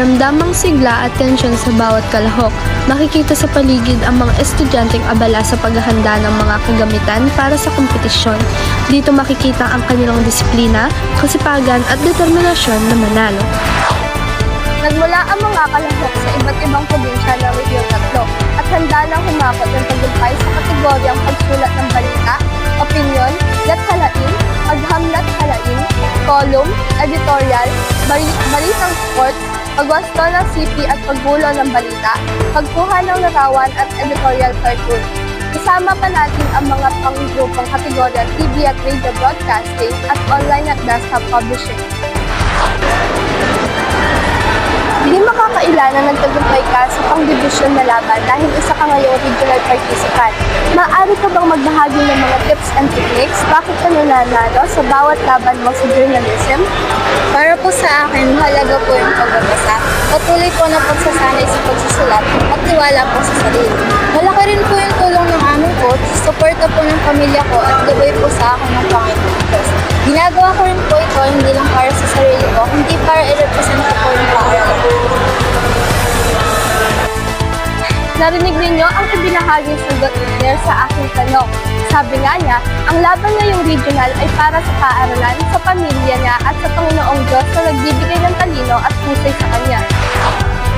Maramdamang sigla at tensyon sa bawat kalahok. Makikita sa paligid ang mga estudyanteng abala sa paghahanda ng mga kagamitan para sa kompetisyon. Dito makikita ang kanilang disiplina, kasipagan at determinasyon na manalo. Nagmula ang mga kalahok sa iba't ibang probinsya ng Region 3 at handa nang humakot ng tagumpay sa kategoryang pagsulat ng balita, opinyon, lathalain, paghamlat-halain, column, editorial, balitang sport, pagwasto ng CP at pagbulo ng balita, pagkuha ng larawan at editorial cartoon. Isama pa natin ang mga panggrupong kategorya TV at radio broadcasting at online at desktop publishing. Hindi makakaila na nagtagumpay ka sa pang-division na laban dahil isa ka ngayong regional participant. Maaari ka bang magbahagi ng mga tips and techniques? Bakit ka nananalo sa bawat laban mo sa journalism? Para po sa akin, mahalaga po yung pagbabasa, patuloy po na pagsasanay sa pagsusulat at tiwala po sa sarili. Malaki rin po yung tulong ng aming coach, suporta po ng pamilya ko at gabay po sa akin ng Panginoon Diyos. Ginagawa ko rin po ito hindi lang para sa sarili ko, hindi para i-represent ko po yung paaralan. Narinig ninyo ang ibinahaging sagot ni Claire sa aking tanong. Sabi nga niya, ang laban ngayong regional ay para sa paaralan, sa pamilya niya at sa Panginoong Diyos na nagbibigay ng talino at pusay sa kanya.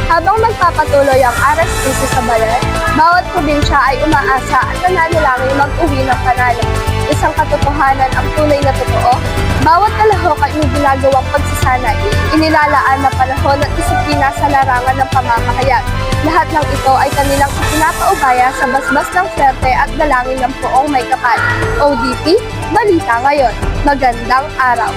Habang magpapatuloy ang RSPC sa Baler, bawat probinsya ay umaasa at nananalangin mag-uwi ng panalo. Isang katotohanan ang tunay na totoo, bawat kalahok ay may ginagawang pagsasanay, inilalaan na panahon at disiplina sa larangan ng pamamahayag. Lahat ng ito ay kanilang ipinapaubaya sa basbas ng swerte at dalangin ng poong may kapal. ODP, Balita Ngayon. Magandang araw!